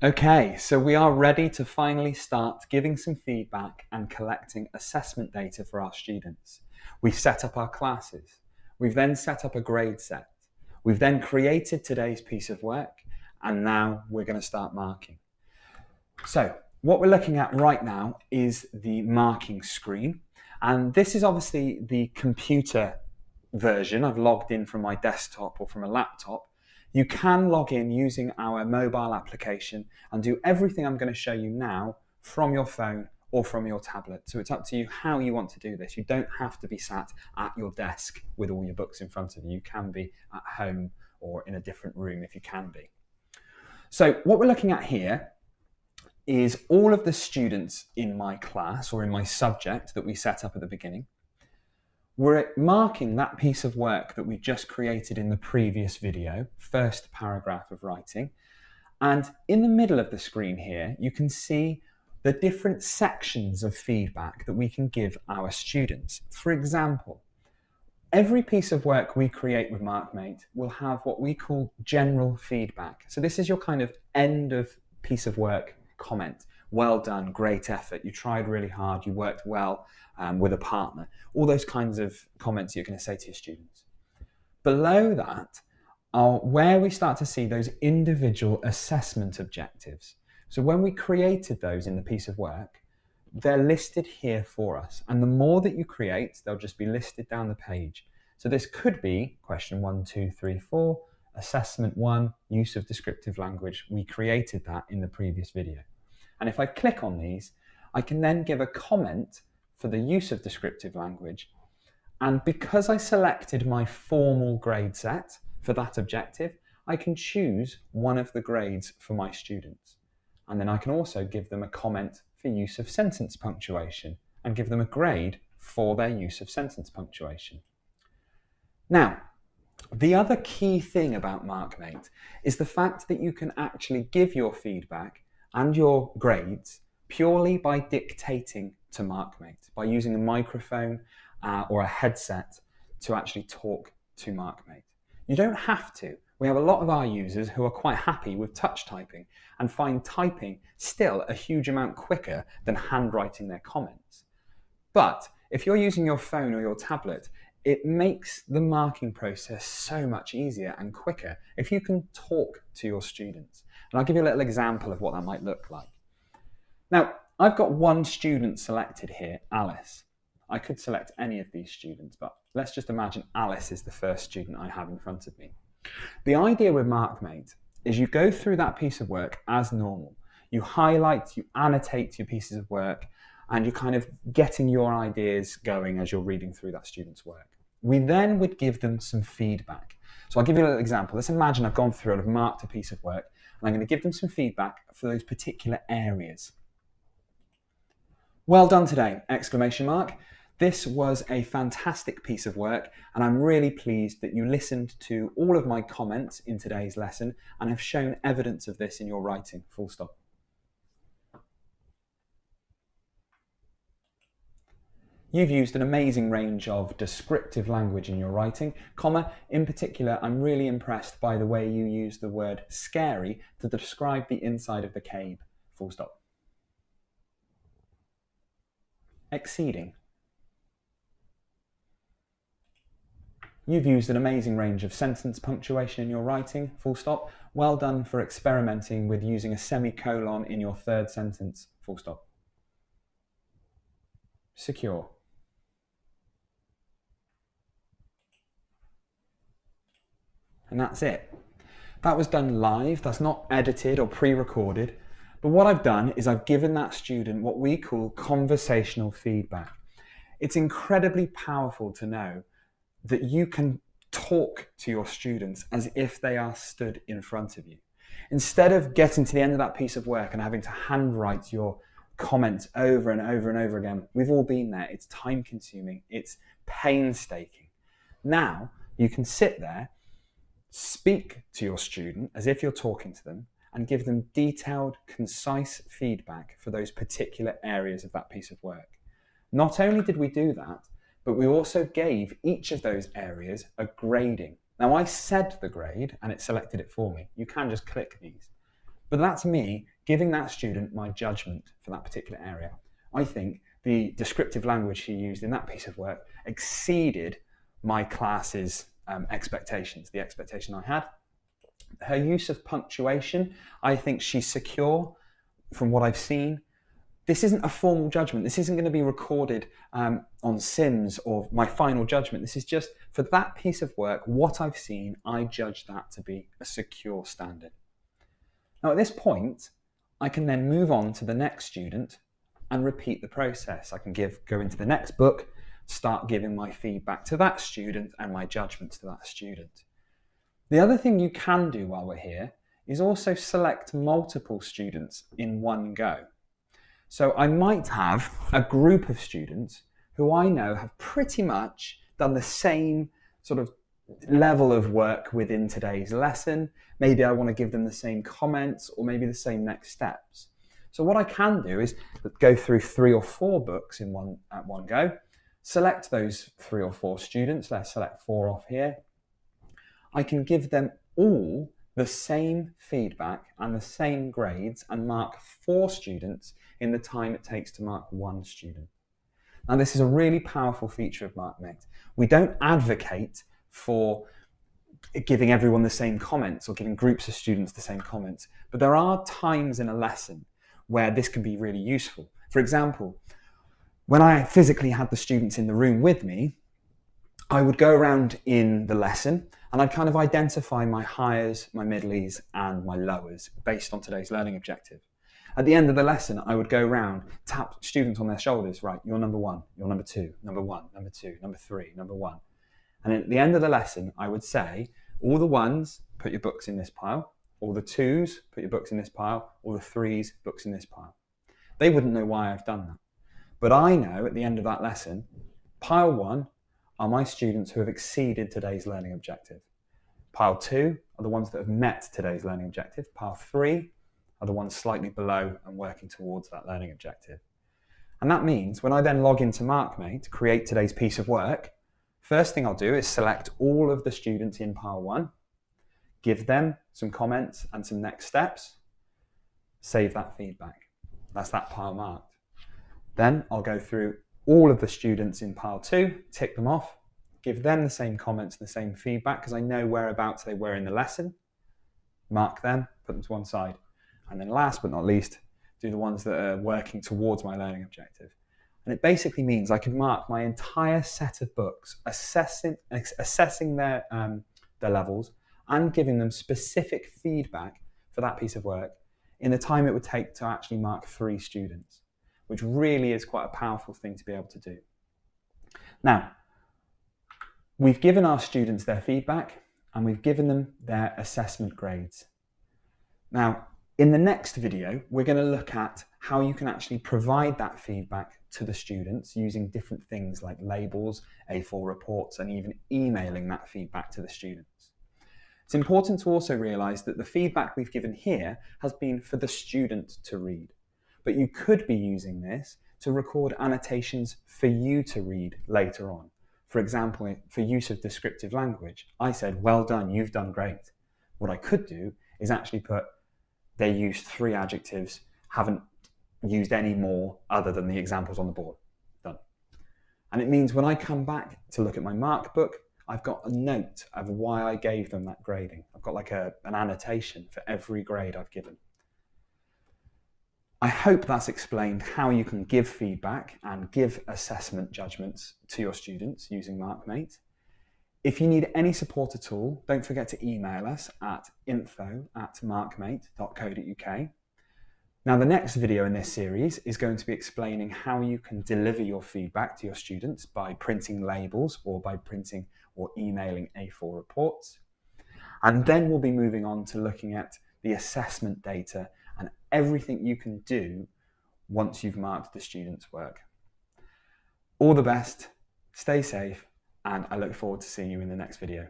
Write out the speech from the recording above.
Okay, so we are ready to finally start giving some feedback and collecting assessment data for our students. We've set up our classes. We've then set up a grade set. We've then created today's piece of work, and now we're going to start marking. So what we're looking at right now is the marking screen, and this is obviously the computer version. I've logged in from my desktop or from a laptop. You can log in using our mobile application and do everything I'm going to show you now from your phone or from your tablet. So it's up to you how you want to do this. You don't have to be sat at your desk with all your books in front of you. You can be at home or in a different room if you can be. So what we're looking at here is all of the students in my class or in my subject that we set up at the beginning. We're marking that piece of work that we just created in the previous video, first paragraph of writing. And in the middle of the screen here, you can see the different sections of feedback that we can give our students. For example, every piece of work we create with MarkMate will have what we call general feedback. So this is your kind of end of piece of work comment. Well done, great effort, you tried really hard, you worked well with a partner. All those kinds of comments you're going to say to your students. Below that are where we start to see those individual assessment objectives. So when we created those in the piece of work, they're listed here for us. And the more that you create, they'll just be listed down the page. So this could be question 1, 2, 3, 4, assessment 1, use of descriptive language. We created that in the previous video. And if I click on these, I can then give a comment for the use of descriptive language. And because I selected my formal grade set for that objective, I can choose one of the grades for my students. And then I can also give them a comment for use of sentence punctuation and give them a grade for their use of sentence punctuation. Now, the other key thing about MarkMate is the fact that you can actually give your feedback and your grades purely by dictating to MarkMate, by using a microphone or a headset to actually talk to MarkMate. You don't have to. We have a lot of our users who are quite happy with touch typing and find typing still a huge amount quicker than handwriting their comments. But if you're using your phone or your tablet, it makes the marking process so much easier and quicker if you can talk to your students. And I'll give you a little example of what that might look like. Now, I've got one student selected here, Alice. I could select any of these students, but let's just imagine Alice is the first student I have in front of me. The idea with MarkMate is you go through that piece of work as normal. You highlight, you annotate your pieces of work, and you're kind of getting your ideas going as you're reading through that student's work. We then would give them some feedback. So I'll give you a little example. Let's imagine I've gone through and I've marked a piece of work, and I'm going to give them some feedback for those particular areas. Well done today, exclamation mark. This was a fantastic piece of work, and I'm really pleased that you listened to all of my comments in today's lesson and have shown evidence of this in your writing, full stop. You've used an amazing range of descriptive language in your writing, comma, in particular, I'm really impressed by the way you use the word scary to describe the inside of the cave, full stop. Exceeding. You've used an amazing range of sentence punctuation in your writing, full stop. Well done for experimenting with using a semicolon in your third sentence, full stop. Secure. And that's it. That was done live, that's not edited or pre-recorded. But what I've done is I've given that student what we call conversational feedback. It's incredibly powerful to know that you can talk to your students as if they are stood in front of you. Instead of getting to the end of that piece of work and having to handwrite your comments over and over and over again, we've all been there. It's time consuming, it's painstaking. Now you can sit there, speak to your student as if you're talking to them, and give them detailed, concise feedback for those particular areas of that piece of work. Not only did we do that, but we also gave each of those areas a grading. Now I said the grade and it selected it for me. You can just click these. But that's me giving that student my judgment for that particular area. I think the descriptive language she used in that piece of work exceeded my class's expectations, the expectation I had. Her use of punctuation, I think she's secure from what I've seen. This isn't a formal judgment. This isn't going to be recorded on Sims or my final judgment. This is just for that piece of work, what I've seen, I judge that to be a secure standard. Now at this point, I can then move on to the next student and repeat the process. I can go into the next book, start giving my feedback to that student and my judgments to that student. The other thing you can do while we're here is also select multiple students in one go. So I might have a group of students who I know have pretty much done the same sort of level of work within today's lesson. Maybe I want to give them the same comments or maybe the same next steps. So what I can do is go through 3 or 4 books at one go, select those 3 or 4 students. Let's select 4 off here. I can give them all the same feedback and the same grades and mark 4 students in the time it takes to mark 1 student. Now this is a really powerful feature of MarkMate. We don't advocate for giving everyone the same comments or giving groups of students the same comments, but there are times in a lesson where this can be really useful. For example, when I physically had the students in the room with me, I would go around in the lesson and I'd kind of identify my highs, my middlies and my lowers based on today's learning objective. At the end of the lesson, I would go around, tap students on their shoulders, right, you're number 1, you're number 2, number 1, number 2, number 3, number 1. And at the end of the lesson, I would say, all the 1s, put your books in this pile, all the 2s, put your books in this pile, all the 3s, books in this pile. They wouldn't know why I've done that. But I know at the end of that lesson, pile 1 are my students who have exceeded today's learning objective. Pile 2 are the ones that have met today's learning objective. Pile 3 are the ones slightly below and working towards that learning objective. And that means when I then log into MarkMate to create today's piece of work, first thing I'll do is select all of the students in pile 1, give them some comments and some next steps, save that feedback. That's that pile marked. Then I'll go through all of the students in pile 2, tick them off, give them the same comments and the same feedback because I know whereabouts they were in the lesson, mark them, put them to one side. And then last but not least, do the ones that are working towards my learning objective. And it basically means I can mark my entire set of books, assessing their levels and giving them specific feedback for that piece of work in the time it would take to actually mark 3 students, which really is quite a powerful thing to be able to do. Now, we've given our students their feedback and we've given them their assessment grades. Now, in the next video, we're going to look at how you can actually provide that feedback to the students using different things like labels, A4 reports, and even emailing that feedback to the students. It's important to also realise that the feedback we've given here has been for the student to read, but you could be using this to record annotations for you to read later on. For example, for use of descriptive language, I said, well done, you've done great. What I could do is actually put, they used 3 adjectives, haven't used any more other than the examples on the board. Done. And it means when I come back to look at my mark book, I've got a note of why I gave them that grading. I've got like an annotation for every grade I've given. I hope that's explained how you can give feedback and give assessment judgments to your students using MarkMate. If you need any support at all, don't forget to email us at info@markmate.co.uk. Now, the next video in this series is going to be explaining how you can deliver your feedback to your students by printing labels or by printing or emailing A4 reports. And then we'll be moving on to looking at the assessment data and everything you can do once you've marked the student's work. All the best, stay safe, and I look forward to seeing you in the next video.